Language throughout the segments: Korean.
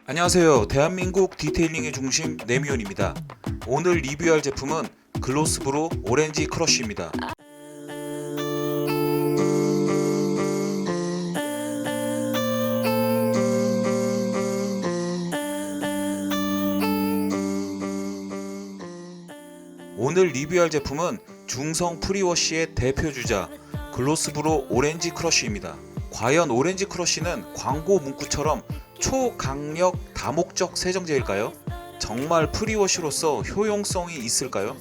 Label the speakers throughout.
Speaker 1: 안녕하세요. 대한민국 디테일링의 중심 네미온입니다. 오늘 리뷰할 제품은 글로스브로 오렌지 크러쉬입니다. 오늘 리뷰할 제품은 중성 프리워시의 대표주자 글로스브로 오렌지 크러쉬입니다. 과연 오렌지 크러쉬는 광고 문구처럼 초강력 다목적 세정제일까요? 정말 프리워시로서 효용성이 있을까요?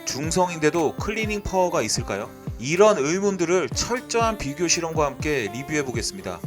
Speaker 1: 중성인데도 클리닝 파워가 있을까요? 이런 의문들을 철저한 비교 실험과 함께 리뷰해 보겠습니다.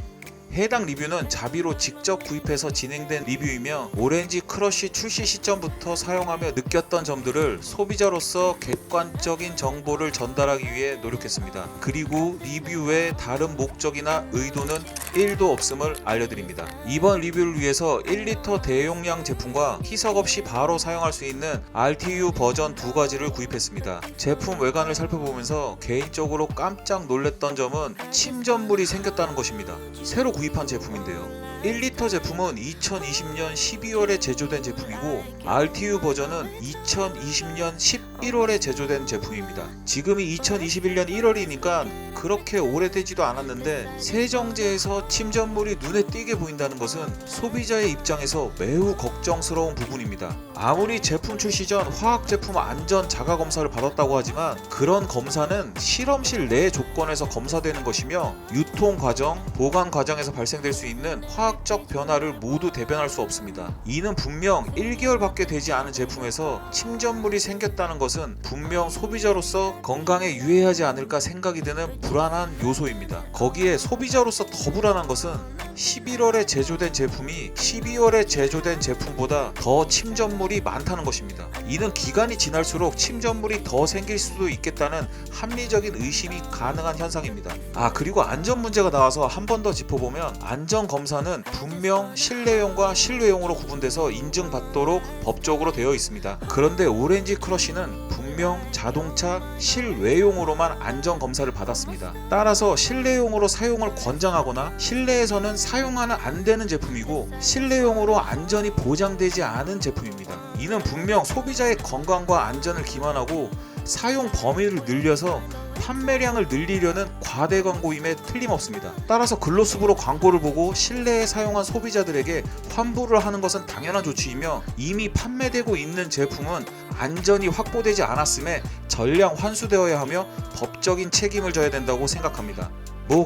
Speaker 1: 해당 리뷰는 자비로 직접 구입해서 진행된 리뷰이며 오렌지 크러쉬 출시 시점부터 사용하며 느꼈던 점들을 소비자로서 객관적인 정보를 전달하기 위해 노력했습니다. 그리고 리뷰의 다른 목적이나 의도는 1도 없음을 알려드립니다. 이번 리뷰를 위해서 1리터 대용량 제품과 희석 없이 바로 사용할 수 있는 RTU 버전 두 가지를 구입했습니다. 제품 외관을 살펴보면서 개인적으로 깜짝 놀랐던 점은 침전물이 생겼다는 것입니다. 새로 구입한 제품인데요. 1리터 제품은 2020년 12월에 제조된 제품이고 RTU 버전은 2020년 11월에 제조된 제품입니다. 지금이 2021년 1월이니까 그렇게 오래되지도 않았는데 세정제에서 침전물이 눈에 띄게 보인다는 것은 소비자의 입장에서 매우 걱정스러운 부분입니다. 아무리 제품 출시 전 화학제품 안전 자가 검사를 받았다고 하지만 그런 검사는 실험실 내 조건에서 검사되는 것이며 유통 과정, 보관 과정에서 발생될 수 있는 화학적 변화를 모두 대변할 수 없습니다. 이는 분명 1개월밖에 되지 않은 제품에서 침전물이 생겼다는 것은 분명 소비자로서 건강에 유해하지 않을까 생각이 드는 불안한 요소입니다. 거기에 소비자로서 더 불안한 것은 11월에 제조된 제품이 12월에 제조된 제품보다 더 침전물이 많다는 것입니다. 이는 기간이 지날수록 침전물이 더 생길 수도 있겠다는 합리적인 의심이 가능한 현상입니다. 그리고 안전 문제가 나와서 한 번 더 짚어보면 안전 검사는 분명 실내용과 실외용으로 구분돼서 인증받도록 법적으로 되어 있습니다. 그런데 오렌지 크러쉬는 분명 자동차 실외용으로만 안전 검사를 받았습니다. 따라서 실내용으로 사용을 권장하거나 실내에서는 사용하면 안 되는 제품이고 실내용으로 안전이 보장되지 않은 제품입니다. 이는 분명 소비자의 건강과 안전을 기만하고 사용 범위를 늘려서 판매량을 늘리려는 과대 광고임에 틀림없습니다. 따라서 글로스브로 광고를 보고 실내에 사용한 소비자들에게 환불을 하는 것은 당연한 조치이며 이미 판매되고 있는 제품은 안전이 확보되지 않았음에 전량 환수되어야 하며 법적인 책임을 져야 된다고 생각합니다.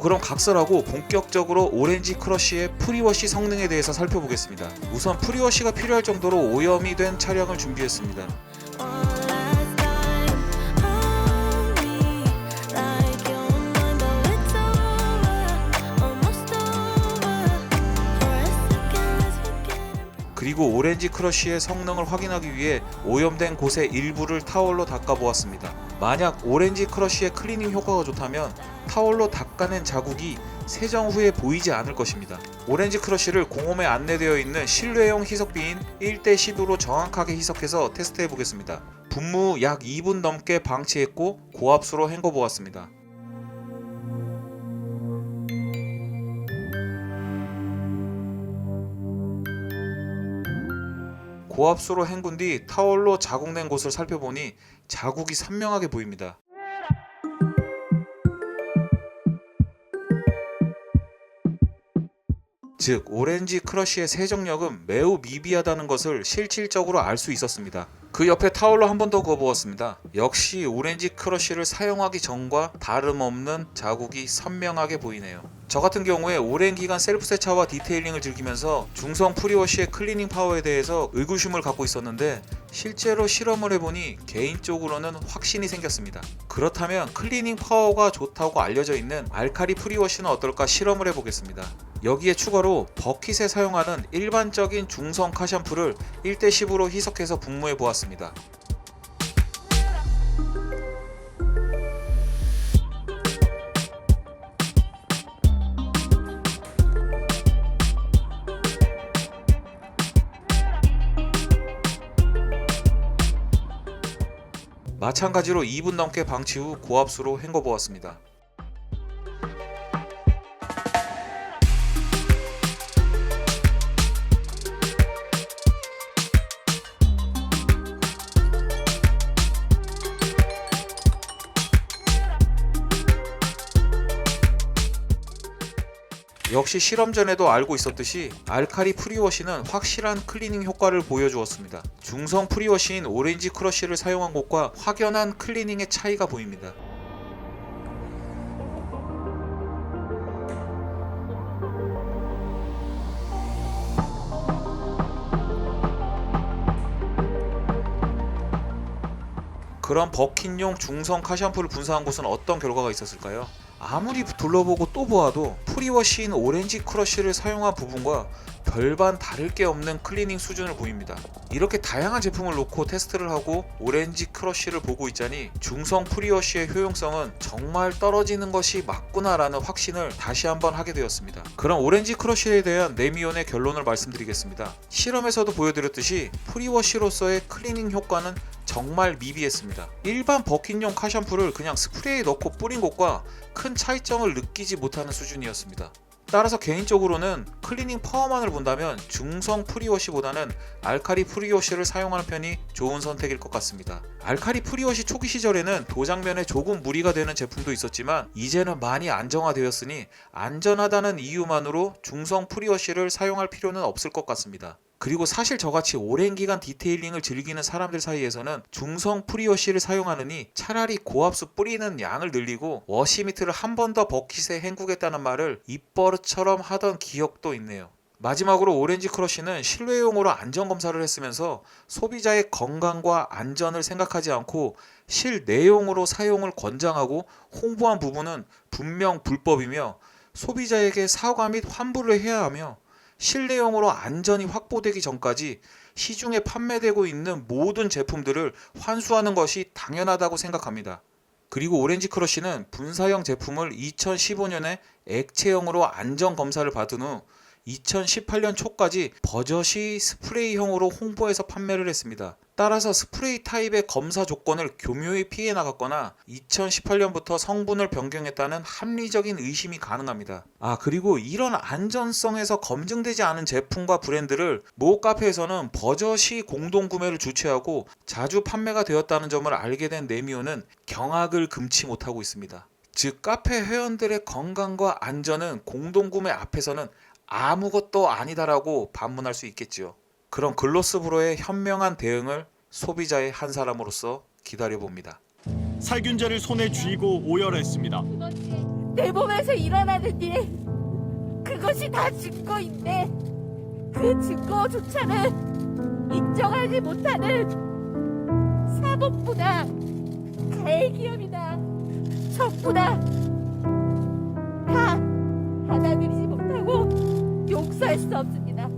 Speaker 1: 그럼 각설하고 본격적으로 오렌지 크러쉬의 프리워시 성능에 대해서 살펴보겠습니다. 우선 프리워시가 필요할 정도로 오염이 된 차량을 준비했습니다. 그리고 오렌지 크러쉬의 성능을 확인하기 위해 오염된 곳의 일부를 타월로 닦아보았습니다. 만약 오렌지 크러쉬의 클리닝 효과가 좋다면 타월로 닦아낸 자국이 세정 후에 보이지 않을 것입니다. 오렌지 크러쉬를 공홈에 안내되어 있는 실내용 희석비인 1:10으로 정확하게 희석해서 테스트해 보겠습니다. 분무 약 2분 넘게 방치했고 고압수로 헹궈 보았습니다. 고압수로 헹군 뒤 타월로 자국낸 곳을 살펴보니 자국이 선명하게 보입니다. 즉 오렌지 크러쉬의 세정력은 매우 미비하다는 것을 실질적으로 알 수 있었습니다. 그 옆에 타월로 한 번 더 그어보았습니다. 역시 오렌지 크러쉬를 사용하기 전과 다름없는 자국이 선명하게 보이네요. 저 같은 경우에 오랜 기간 셀프 세차와 디테일링을 즐기면서 중성 프리워시의 클리닝 파워에 대해서 의구심을 갖고 있었는데 실제로 실험을 해보니 개인적으로는 확신이 생겼습니다. 그렇다면 클리닝 파워가 좋다고 알려져 있는 알카리 프리워시는 어떨까 실험을 해보겠습니다. 여기에 추가로 버킷에 사용하는 일반적인 중성 카샴푸를 1:10으로 희석해서 분무해 보았습니다. 마찬가지로 2분 넘게 방치 후 고압수로 헹궈보았습니다. 역시 실험 전에도 알고 있었듯이 알카리 프리워시는 확실한 클리닝 효과를 보여주었습니다. 중성 프리워시인 오렌지 크러쉬를 사용한 곳과 확연한 클리닝의 차이가 보입니다. 그럼 버킨용 중성 카샴푸를 분사한 곳은 어떤 결과가 있었을까요? 아무리 둘러보고 또 보아도 프리워시인 오렌지 크러쉬를 사용한 부분과 별반 다를 게 없는 클리닝 수준을 보입니다. 이렇게 다양한 제품을 놓고 테스트를 하고 오렌지 크러쉬를 보고 있자니 중성 프리워시의 효용성은 정말 떨어지는 것이 맞구나 라는 확신을 다시 한번 하게 되었습니다. 그럼 오렌지 크러쉬에 대한 네미온의 결론을 말씀드리겠습니다. 실험에서도 보여드렸듯이 프리워시로서의 클리닝 효과는 정말 미비했습니다. 일반 버킨용 카샴푸를 그냥 스프레이에 넣고 뿌린 것과 큰 차이점을 느끼지 못하는 수준이었습니다. 따라서 개인적으로는 클리닝 파워만을 본다면 중성 프리워시보다는 알카리 프리워시를 사용하는 편이 좋은 선택일 것 같습니다. 알카리 프리워시 초기 시절에는 도장면에 조금 무리가 되는 제품도 있었지만 이제는 많이 안정화되었으니 안전하다는 이유만으로 중성 프리워시를 사용할 필요는 없을 것 같습니다. 그리고 사실 저같이 오랜 기간 디테일링을 즐기는 사람들 사이에서는 중성 프리워시를 사용하느니 차라리 고압수 뿌리는 양을 늘리고 워시미트를 한 번 더 버킷에 헹구겠다는 말을 입버릇처럼 하던 기억도 있네요. 마지막으로 오렌지 크러쉬는 실외용으로 안전검사를 했으면서 소비자의 건강과 안전을 생각하지 않고 실내용으로 사용을 권장하고 홍보한 부분은 분명 불법이며 소비자에게 사과 및 환불을 해야 하며 실내용으로 안전이 확보되기 전까지 시중에 판매되고 있는 모든 제품들을 환수하는 것이 당연하다고 생각합니다. 그리고 오렌지 크러쉬는 분사형 제품을 2015년에 액체형으로 안전검사를 받은 후 2018년 초까지 버젓이 스프레이형으로 홍보해서 판매를 했습니다. 따라서 스프레이 타입의 검사 조건을 교묘히 피해 나갔거나 2018년부터 성분을 변경했다는 합리적인 의심이 가능합니다. 그리고 이런 안전성에서 검증되지 않은 제품과 브랜드를 모 카페에서는 버젓이 공동구매를 주최하고 자주 판매가 되었다는 점을 알게 된 네미온은 경악을 금치 못하고 있습니다. 즉 카페 회원들의 건강과 안전은 공동구매 앞에서는 아무것도 아니다라고 반문할 수 있겠지요. 그럼 글로스브로의 현명한 대응을 소비자의 한 사람으로서 기다려봅니다.
Speaker 2: 살균제를 손에 쥐고 오열했습니다.
Speaker 3: 내 몸에서 일어나는 일, 그것이 다 증거인데 그 증거조차는 인정하지 못하는 사법부나 가해기업이나 정부나 다 받아들이지 못하고 용서할 수 없습니다.